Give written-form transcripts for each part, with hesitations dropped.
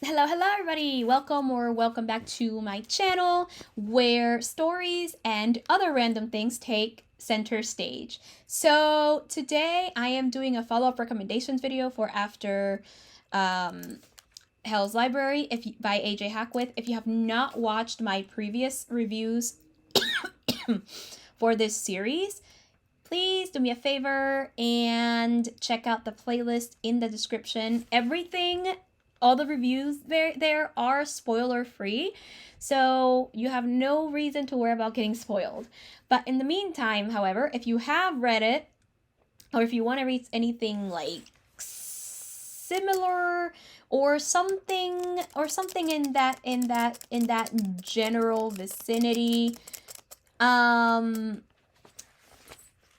Hello everybody! Welcome back to my channel where stories and other random things take center stage. So today I am doing a follow-up recommendations video for After Hell's Library by J.Hackwith. If you have not watched my previous reviews for this series, please do me a favor and check out the playlist in the description. All the reviews there are spoiler free, so you have no reason to worry about getting spoiled. But in the meantime, however, if you have read it, or if you want to read anything like similar or something in that general vicinity,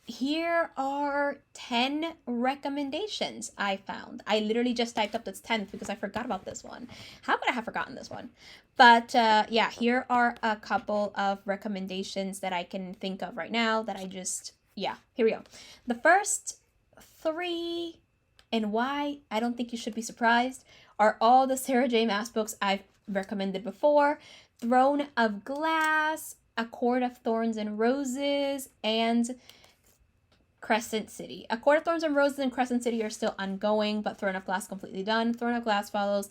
here are 10 recommendations I found. I literally just typed up this 10th because I forgot about this one. How could I have forgotten this one? But yeah, here are a couple of recommendations that I can think of right now that here we go. The first three, and why I don't think you should be surprised, are all the Sarah J Maas books I've recommended before. Throne of Glass, A Court of Thorns and Roses, and Crescent City. A Court of Thorns and Roses and Crescent City are still ongoing, but Throne of Glass completely done. Throne of Glass follows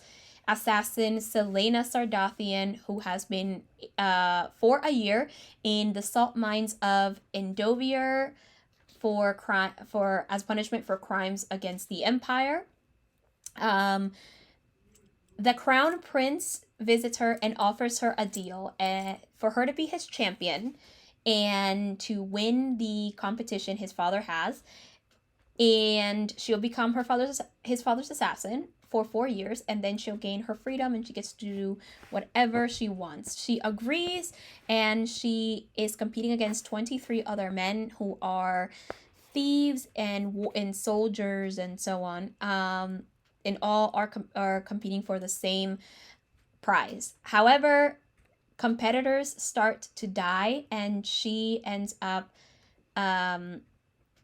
assassin Selena Sardathian, who has been for a year in the salt mines of Deaver for as punishment for crimes against the Empire. The Crown Prince visits her and offers her a deal for her to be his champion and to win the competition his father has, and she'll become his father's assassin for 4 years, and then she'll gain her freedom and she gets to do whatever she wants. She agrees, and she is competing against 23 other men who are thieves and soldiers and so on, and all are competing for the same prize. However, competitors start to die, and she ends up trying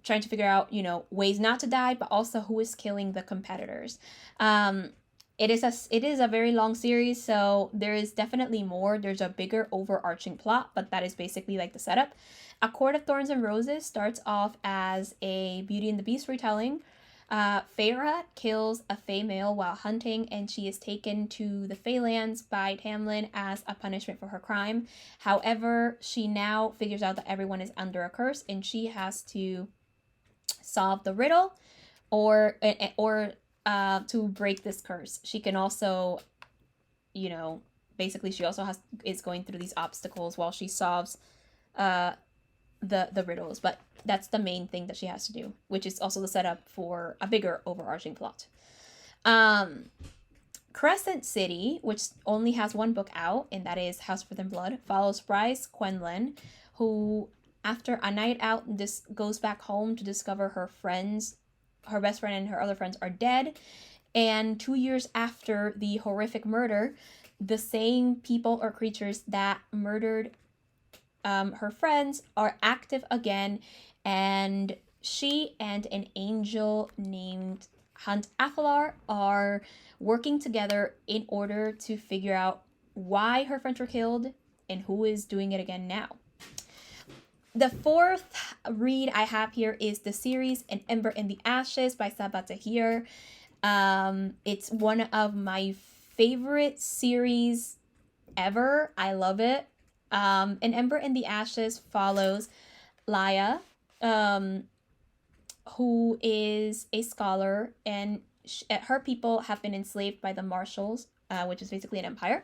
to figure out, ways not to die, but also who is killing the competitors. It is a very long series, so there is definitely more. There's a bigger overarching plot, but that is basically like the setup. A Court of Thorns and Roses starts off as a Beauty and the Beast retelling. Feyre kills a Fey male while hunting, and she is taken to the Feylands by Tamlin as a punishment for her crime. However, she now figures out that everyone is under a curse, and she has to solve the riddle or to break this curse. She can also, basically she also is going through these obstacles while she solves the riddles, but that's the main thing that she has to do, which is also the setup for a bigger overarching plot. Crescent City, which only has one book out, and that is House Within Blood, follows Bryce Quenlin, who after a night out goes back home to discover her best friend and her other friends are dead. And 2 years after the horrific murder, the same people or creatures that murdered her friends are active again, and she and an angel named Hunt Athalar are working together in order to figure out why her friends were killed and who is doing it again now. The fourth read I have here is the series An Ember in the Ashes by Sabaa Tahir. It's one of my favorite series ever. I love it. An Ember in the Ashes follows Laya, who is a scholar, and her people have been enslaved by the Marshals, which is basically an empire.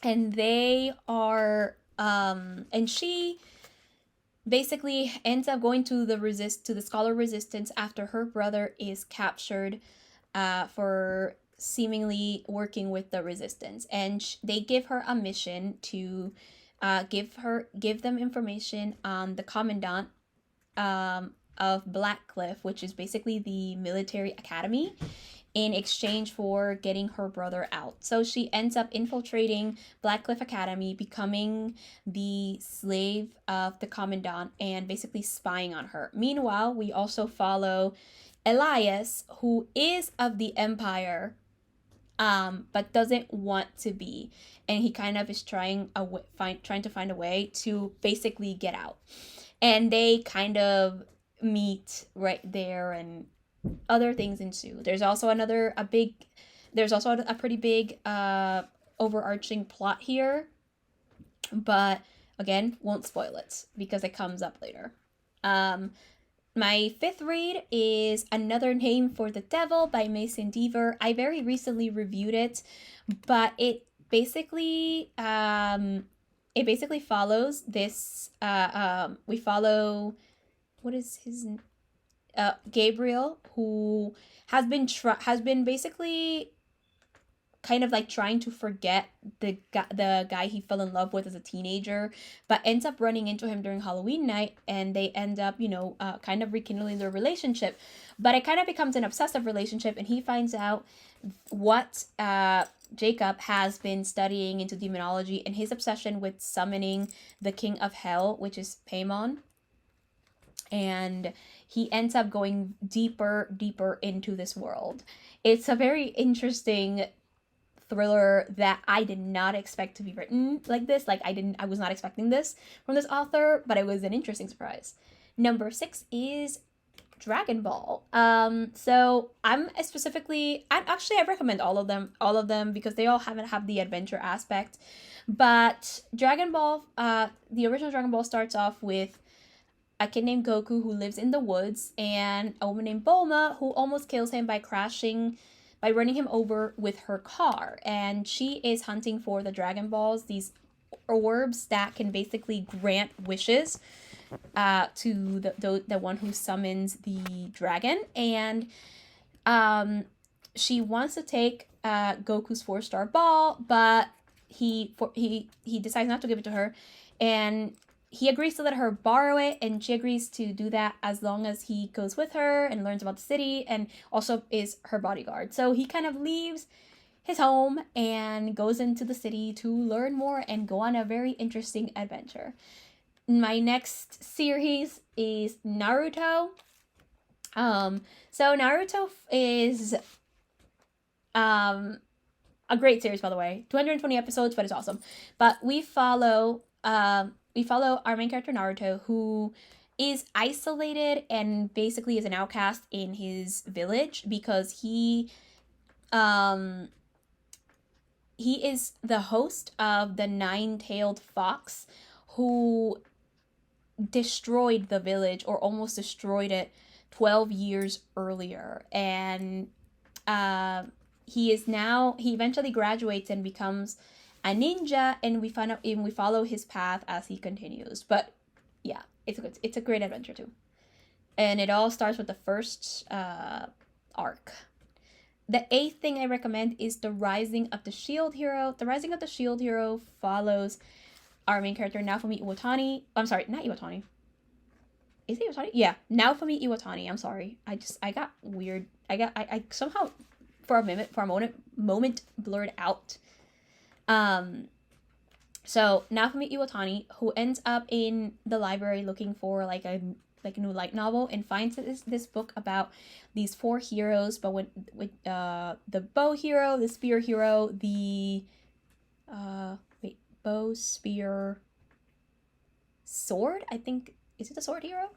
And they are, and she basically ends up going to the Scholar Resistance after her brother is captured for seemingly working with the Resistance, and they give her a mission to give them information on the commandant of Blackcliff, which is basically the military academy, in exchange for getting her brother out. So she ends up infiltrating Blackcliff Academy, becoming the slave of the commandant, and basically spying on her. Meanwhile, we also follow Elias, who is of the Empire, but doesn't want to be, and he kind of is trying to find a way to basically get out, and they kind of meet right there, and other things ensue. There's also a pretty big overarching plot here, but again, won't spoil it because it comes up later. My fifth read is Another Name for the Devil by Mason Deaver. I very recently reviewed it, but it basically follows this. We follow, what is his Gabriel, who has been basically kind of like trying to forget the guy he fell in love with as a teenager, but ends up running into him during Halloween night, and they end up, kind of rekindling their relationship. But it kind of becomes an obsessive relationship, and he finds out what Jacob has been studying into demonology and his obsession with summoning the king of hell, which is Paimon. And he ends up going deeper into this world. It's a very interesting thriller that I did not expect to be written like this. I was not expecting this from this author, but it was an interesting surprise. Number 6 is Dragon Ball. So I recommend all of them because they all have the adventure aspect. But Dragon Ball, the original Dragon Ball starts off with a kid named Goku who lives in the woods, and a woman named Bulma who almost kills him by running him over with her car. And she is hunting for the Dragon Balls, these orbs that can basically grant wishes to the one who summons the dragon. And she wants to take Goku's 4-star ball, but he decides not to give it to her, and he agrees to let her borrow it, and she agrees to do that as long as he goes with her and learns about the city and also is her bodyguard. So he kind of leaves his home and goes into the city to learn more and go on a very interesting adventure. My next series is Naruto. So Naruto is a great series, by the way. 220 episodes, but it's awesome. But we follow our main character Naruto, who is isolated and basically is an outcast in his village because he is the host of the 9-tailed fox who destroyed the village, or almost destroyed it, 12 years earlier. And he eventually graduates and becomes a ninja, and we follow his path as he continues. But yeah, it's a great adventure too. And it all starts with the first arc. The 8th thing I recommend is The Rising of the Shield Hero. The Rising of the Shield Hero follows our main character, Naofumi Iwatani. I'm sorry, not Iwatani. Is it Iwatani? Yeah, Naofumi Iwatani. I'm sorry. I got weird. I somehow for a moment blurred out. So Naofumi Iwatani, who ends up in the library looking for like a new light novel, and finds this book about these 4 heroes, but with the bow hero, the spear hero, the bow, spear, sword. I think, is it the sword hero?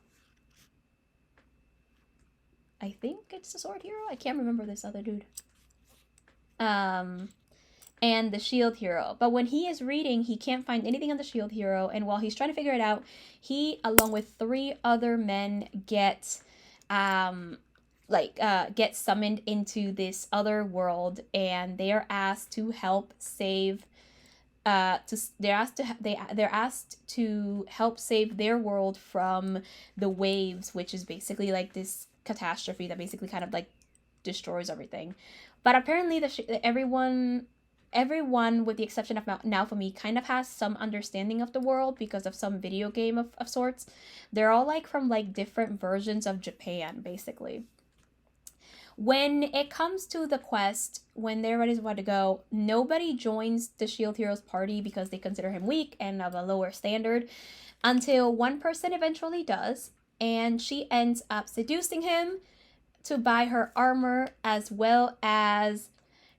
I think it's the sword hero. I can't remember this other dude. And the shield hero. But when he is reading, he can't find anything on the shield hero, and while he's trying to figure it out, he, along with 3 other men, get summoned into this other world, and they are asked to help save they're asked to help save their world from the waves, which is basically like this catastrophe that basically kind of like destroys everything. But apparently everyone with the exception of Naofumi kind of has some understanding of the world because of some video game of sorts. They're all like from like different versions of Japan, basically. When it comes to the quest, when they're ready to go, nobody joins the Shield Hero's party because they consider him weak and of a lower standard, until one person eventually does, and she ends up seducing him to buy her armor, as well as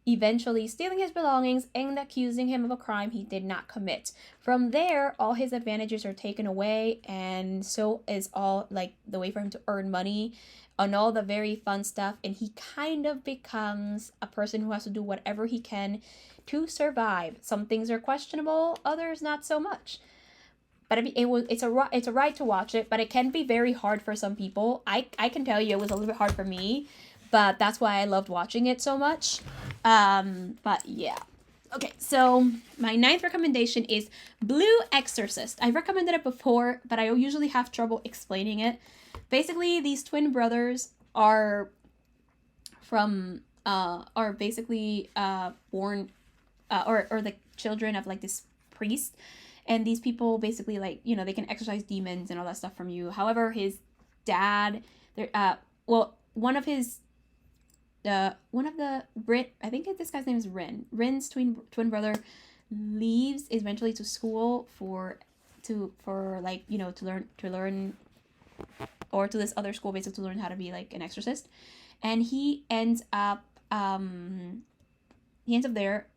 eventually stealing his belongings and accusing him of a crime he did not commit. From there, all his advantages are taken away, and so is all like the way for him to earn money on all the very fun stuff, and he kind of becomes a person who has to do whatever he can to survive. Some things are questionable, others not so much. But I mean, it's a ride to watch it, but it can be very hard for some people. I can tell you it was a little bit hard for me, but that's why I loved watching it so much. But yeah. Okay, so my 9th recommendation is Blue Exorcist. I've recommended it before, but I usually have trouble explaining it. Basically, these twin brothers are basically born or the children of like this priest, and these people basically like, you know, they can exorcise demons and all that stuff from you. However, his dad, one of the I think this guy's name is Rin. Rin's twin brother leaves eventually to school for like, you know, to learn or to this other school basically to learn how to be like an exorcist, and he ends up there,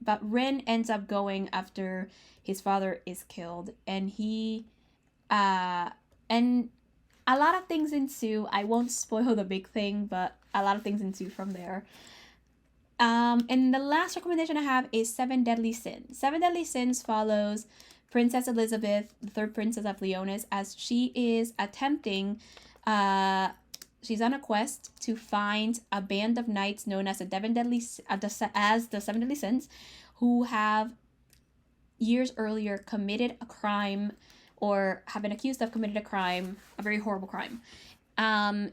but Rin ends up going after his father is killed, and and a lot of things ensue. I won't spoil the big thing, but a lot of things ensue from there. And the last recommendation I have is Seven Deadly Sins. Seven Deadly Sins follows Princess Elizabeth, the third princess of Leonis, as she is attempting, she's on a quest to find a band of knights known as the Seven Deadly Sins, who have years earlier committed a crime or have been accused of committing a crime, a very horrible crime.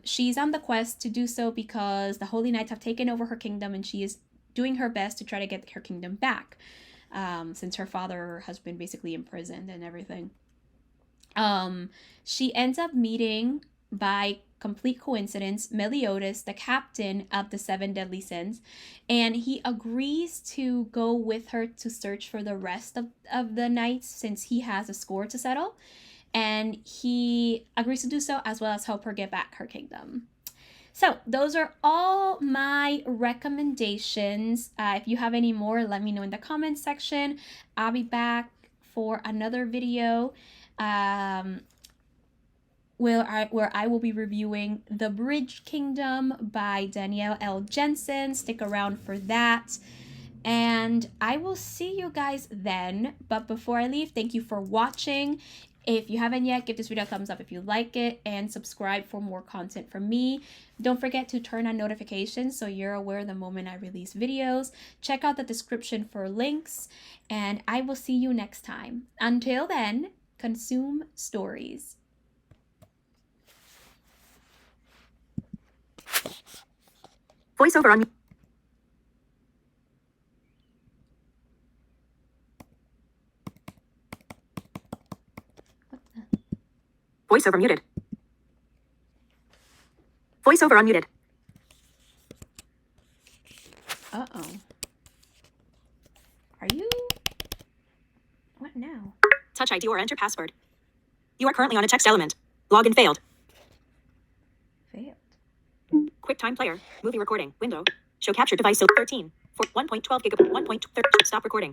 She's on the quest to do so because the Holy Knights have taken over her kingdom, and she is doing her best to try to get her kingdom back, since her father has been basically imprisoned and everything. She ends up meeting, by complete coincidence, Meliodas, the captain of the Seven Deadly Sins, and he agrees to go with her to search for the rest of the knights, since he has a score to settle, and he agrees to do so as well as help her get back her kingdom. So those are all my recommendations. If you have any more, let me know in the comments section. I'll be back for another video where I will be reviewing The Bridge Kingdom by Danielle L. Jensen. Stick around for that. And I will see you guys then. But before I leave, thank you for watching. If you haven't yet, give this video a thumbs up if you like it, and subscribe for more content from me. Don't forget to turn on notifications so you're aware the moment I release videos. Check out the description for links, and I will see you next time. Until then, consume stories. Voiceover on. Voiceover muted. Voiceover unmuted. Uh-oh. Are you? What now? Touch ID or enter password. You are currently on a text element. Login failed. Failed. QuickTime player. Movie recording. Window. Show capture device. 13. For 1.12 gigabit. 1.30. Stop recording.